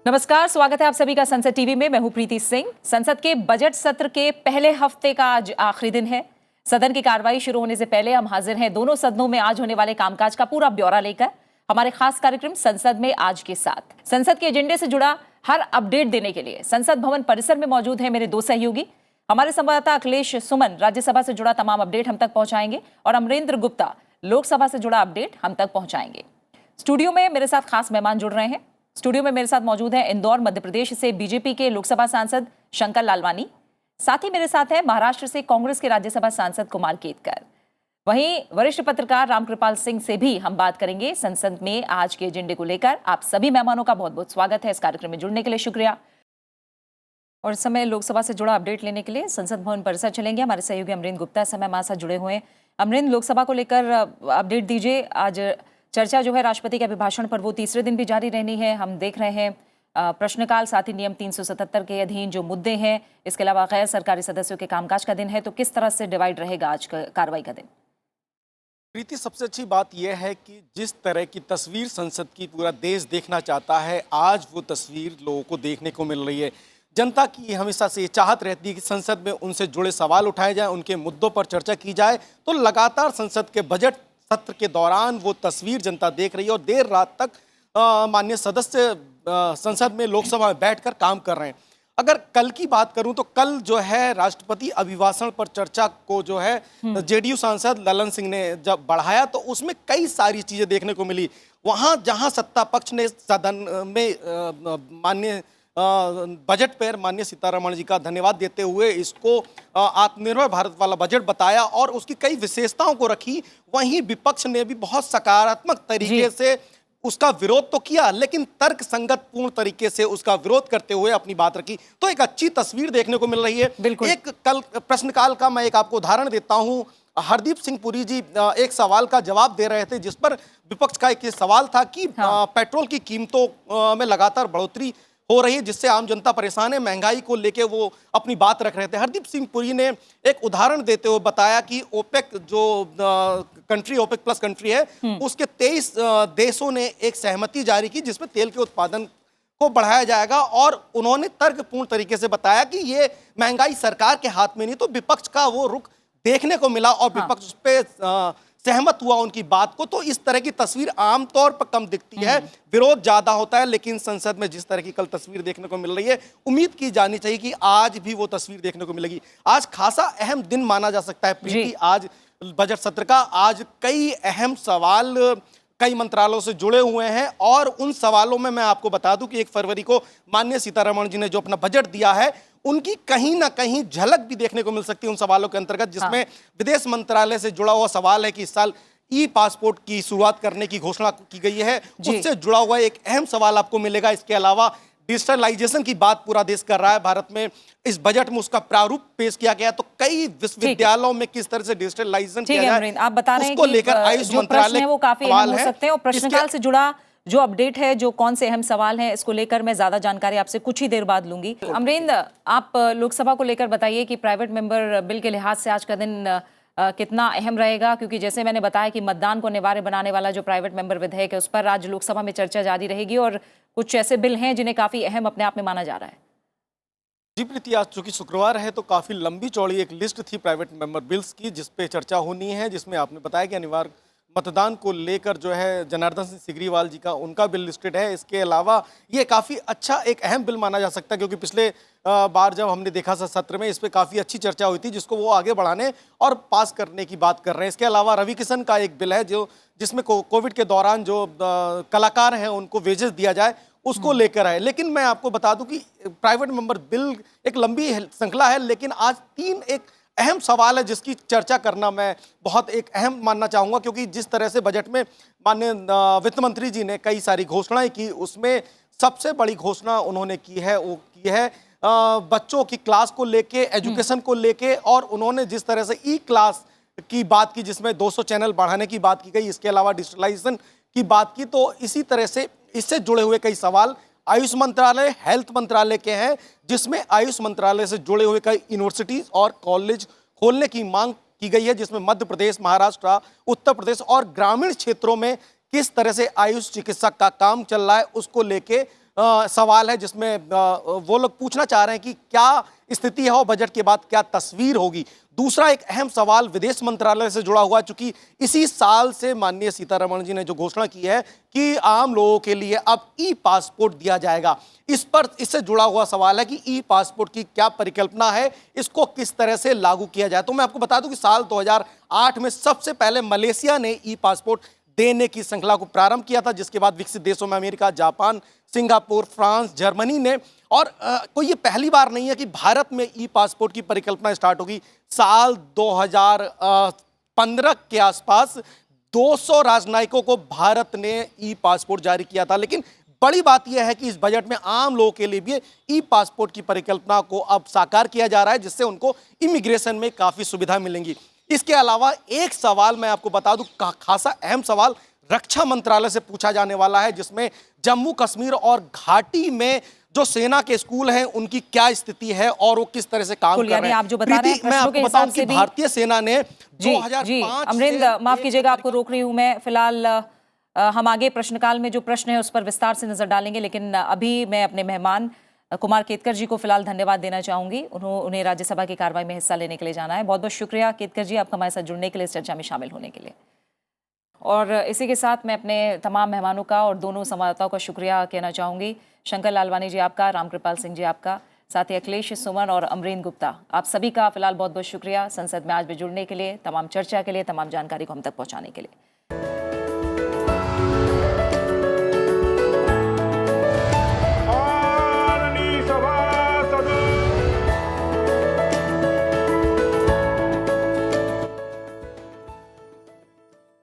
नमस्कार, स्वागत है आप सभी का संसद टीवी में। मैं हूं प्रीति सिंह। संसद के बजट सत्र के पहले हफ्ते का आज आखिरी दिन है। सदन की कार्रवाई शुरू होने से पहले हम हाजिर हैं दोनों सदनों में आज होने वाले कामकाज का पूरा ब्यौरा लेकर हमारे खास कार्यक्रम संसद में आज के साथ। संसद के एजेंडे से जुड़ा हर अपडेट देने के लिए संसद भवन परिसर में मौजूद है मेरे दो सहयोगी। हमारे संवाददाता अखिलेश सुमन राज्यसभा से जुड़ा तमाम अपडेट हम तक पहुंचाएंगे और अमरेंद्र गुप्ता लोकसभा से जुड़ा अपडेट हम तक पहुंचाएंगे। स्टूडियो में मेरे साथ खास मेहमान जुड़ रहे हैं। स्टूडियो में मेरे साथ मौजूद है इंदौर मध्य प्रदेश से बीजेपी के लोकसभा सांसद शंकर लालवानी। साथ ही मेरे साथ है महाराष्ट्र से कांग्रेस के राज्यसभा सांसद कुमार केतकर। वहीं वरिष्ठ पत्रकार रामकृपाल सिंह से भी हम बात करेंगे संसद में आज के एजेंडे को लेकर। आप सभी मेहमानों का बहुत बहुत स्वागत है। इस कार्यक्रम में जुड़ने के लिए शुक्रिया। और इस समय लोकसभा से जुड़ा अपडेट लेने के लिए संसद भवन परिसर चलेंगे। हमारे सहयोगी अमरेंद्र गुप्ता इस समय हमारे साथ जुड़े हुए हैं। अमरेंद्र, लोकसभा को लेकर अपडेट दीजिए। आज चर्चा जो है राष्ट्रपति के अभिभाषण पर वो तीसरे दिन भी जारी रहनी है। हम देख रहे हैं प्रश्नकाल, साथ ही नियम 377 के अधीन जो मुद्दे हैं, इसके अलावा गैर सरकारी सदस्यों के कामकाज का दिन है। तो किस तरह से डिवाइड रहेगा आज का कार्रवाई का दिन? प्रीति, सबसे अच्छी बात यह है कि जिस तरह की तस्वीर संसद की पूरा देश देखना चाहता है, आज वो तस्वीर लोगों को देखने को मिल रही है। जनता की हमेशा से ये चाहत रहती है कि संसद में उनसे जुड़े सवाल उठाए जाएं, उनके मुद्दों पर चर्चा की जाए। तो लगातार संसद के बजट सत्र के दौरान वो तस्वीर जनता देख रही है और देर रात तक माननीय सदस्य संसद में लोकसभा में बैठकर काम कर रहे हैं। अगर कल की बात करूं तो कल जो है राष्ट्रपति अभिभाषण पर चर्चा को जो है जेडीयू सांसद ललन सिंह ने जब बढ़ाया तो उसमें कई सारी चीजें देखने को मिली। वहां जहां सत्ता पक्ष ने सदन में माननीय बजट पर माननीय सीतारमण जी का धन्यवाद देते हुए इसको आत्मनिर्भर भारत वाला बजट बताया और उसकी कई विशेषताओं को रखी, वहीं विपक्ष ने भी बहुत सकारात्मक तरीके से उसका विरोध तो किया, लेकिन तर्क संगत पूर्ण तरीके से उसका विरोध करते हुए अपनी बात रखी। तो एक अच्छी तस्वीर देखने को मिल रही है। एक कल प्रश्नकाल का मैं एक आपको उदाहरण देता हूं। हरदीप सिंह पुरी जी एक सवाल का जवाब दे रहे थे जिस पर विपक्ष का एक सवाल था कि पेट्रोल की कीमतों में लगातार बढ़ोतरी हो रही है जिससे आम जनता परेशान है, महंगाई को लेके वो अपनी बात रख रहे थे। हरदीप सिंह पुरी ने एक उदाहरण देते हुए बताया कि ओपेक जो कंट्री, ओपेक प्लस कंट्री है, उसके 23 देशों ने एक सहमति जारी की जिसमें तेल के उत्पादन को बढ़ाया जाएगा और उन्होंने तर्कपूर्ण तरीके से बताया कि ये महंगाई सरकार के हाथ में नहीं। तो विपक्ष का वो रुख देखने को मिला और विपक्ष उस पे सहमत हुआ उनकी बात को। तो इस तरह की तस्वीर आमतौर पर कम दिखती है, विरोध ज्यादा होता है, लेकिन संसद में जिस तरह की कल तस्वीर देखने को मिल रही है, उम्मीद की जानी चाहिए कि आज भी वो तस्वीर देखने को मिलेगी। आज खासा अहम दिन माना जा सकता है प्रीति, आज बजट सत्र का। आज कई अहम सवाल कई मंत्रालयों से जुड़े हुए हैं और उन सवालों में मैं आपको बता दूं कि 1 फरवरी को माननीय सीतारमण जी ने जो अपना बजट दिया है, उनकी कहीं ना कहीं झलक भी देखने को मिल सकती है उन सवालों के अंतर्गत, जिसमें विदेश मंत्रालय से जुड़ा हुआ सवाल है कि इस साल ई पासपोर्ट की शुरुआत करने की घोषणा की गई है, उससे जुड़ा हुआ एक अहम सवाल आपको मिलेगा। इसके अलावा डिजिटलाइजेशन की बात पूरा देश कर रहा है भारत में, इस बजट में उसका प्रारूप पेश किया गया। तो कई विश्वविद्यालयों में किस तरह से डिजिटलाइजेशन किया जाए, आप बता रहे हैं उसको लेकर आयुष मंत्रालय वो काफी अहम हो सकते हैं। और प्रश्नकाल से जुड़ा जो अपडेट है, जो कौन से अहम सवाल हैं, इसको लेकर मैं ज्यादा जानकारी आपसे कुछ ही देर बाद लूंगी। अमरेंद्र, आप लोकसभा को लेकर बताइए कि प्राइवेट मेंबर बिल के लिहाज से आज का दिन कितना अहम रहेगा, क्योंकि जैसे मैंने बताया कि मतदान को अनिवार्य बनाने वाला जो प्राइवेट मेंबर विधेयक है उस पर आज लोकसभा में चर्चा जारी रहेगी और कुछ ऐसे बिल हैं जिन्हें काफी अहम अपने आप में माना जा रहा है। जी प्रीति, आज चूंकि शुक्रवार है तो काफी लंबी चौड़ी एक लिस्ट थी प्राइवेट मेंबर बिल्स की जिस पे चर्चा होनी है, जिसमें आपने बताया कि अनिवार्य मतदान को लेकर जो है जनार्दन सिंह सिग्रीवाल जी का उनका बिल लिस्टेड है। इसके अलावा ये काफ़ी अच्छा एक अहम बिल माना जा सकता है क्योंकि पिछले बार जब हमने देखा था सत्र में इस पर काफ़ी अच्छी चर्चा हुई थी, जिसको वो आगे बढ़ाने और पास करने की बात कर रहे हैं। इसके अलावा रवि किशन का एक बिल है जो जिसमें कोविड के दौरान जो कलाकार हैं उनको वेजेस दिया जाए, उसको लेकर आए। लेकिन मैं आपको बता दूं कि प्राइवेट मेंबर बिल एक लंबी श्रृंखला है, लेकिन आज 3 एक अहम सवाल है जिसकी चर्चा करना मैं बहुत एक अहम मानना चाहूँगा, क्योंकि जिस तरह से बजट में माननीय वित्त मंत्री जी ने कई सारी घोषणाएं की, उसमें सबसे बड़ी घोषणा उन्होंने की है वो की है बच्चों की क्लास को लेके, एजुकेशन को लेके, और उन्होंने जिस तरह से ई क्लास की बात की जिसमें 200 चैनल बढ़ाने की बात की गई, इसके अलावा डिजिटलाइजेशन की बात की। तो इसी तरह से इससे जुड़े हुए कई सवाल आयुष मंत्रालय, हेल्थ मंत्रालय के हैं, जिसमें आयुष मंत्रालय से जुड़े हुए कई यूनिवर्सिटीज और कॉलेज खोलने की मांग की गई है, जिसमें मध्य प्रदेश, महाराष्ट्र, उत्तर प्रदेश और ग्रामीण क्षेत्रों में किस तरह से आयुष चिकित्सा का काम चल रहा है उसको लेके सवाल है जिसमें वो लोग पूछना चाह रहे हैं कि क्या स्थिति है और बजट के बाद क्या तस्वीर होगी। दूसरा एक अहम सवाल विदेश मंत्रालय से जुड़ा हुआ, चूंकि इसी साल से माननीय सीतारमण जी ने जो घोषणा की है कि आम लोगों के लिए अब ई पासपोर्ट दिया जाएगा, इससे जुड़ा हुआ सवाल है कि ई पासपोर्ट की क्या परिकल्पना है, इसको किस तरह से लागू किया जाए। तो मैं आपको बता दूं कि साल 2008 में सबसे पहले मलेशिया ने ई पासपोर्ट देने की श्रृंखला को प्रारंभ किया था, जिसके बाद विकसित देशों में America, Japan, Singapore, France, Germany ने, और कोई ये पहली बार नहीं है कि भारत में ई पासपोर्ट की परिकल्पना स्टार्ट होगी। साल 2015 के आसपास 200 राजनयिकों को भारत ने ई पासपोर्ट जारी किया था। लेकिन बड़ी बात यह है कि इस बजट में आम लोगों के लिए भी ई पासपोर्ट की परिकल्पना को अब साकार किया जा रहा है, जिससे उनको इमिग्रेशन में काफी सुविधा मिलेंगी। इसके अलावा एक सवाल मैं आपको बता दूं, खासा अहम सवाल रक्षा मंत्रालय से पूछा जाने वाला है, जिसमें जम्मू कश्मीर और घाटी में जो सेना के स्कूल हैं उनकी क्या स्थिति है और वो किस तरह से काम कर रहे हैं। आप जो बता रहे हैं, मैं आपको बताऊं कि भारतीय सेना ने जी 2005 अमरिंदर, माफ कीजिएगा आपको रोक रही हूं मैं। फिलहाल हम आगे प्रश्नकाल में जो प्रश्न है उस पर विस्तार से नजर डालेंगे, लेकिन अभी मैं अपने मेहमान कुमार केतकर जी को फिलहाल धन्यवाद देना चाहूंगी। उन्हें राज्यसभा की कार्रवाई में हिस्सा लेने के लिए जाना है। बहुत बहुत शुक्रिया केतकर जी, आपका हमारे साथ जुड़ने के लिए, इस चर्चा में शामिल होने के लिए। और इसी के साथ मैं अपने तमाम मेहमानों का और दोनों संवाददाताओं का शुक्रिया कहना चाहूँगी। शंकर लालवानी जी आपका, रामकृपाल सिंह जी आपका, साथ ही अखिलेश सुमन और अमरीन गुप्ता, आप सभी का फिलहाल बहुत बहुत शुक्रिया संसद में आज भी जुड़ने के लिए, तमाम चर्चा के लिए, तमाम जानकारी को हम तक पहुँचाने के लिए।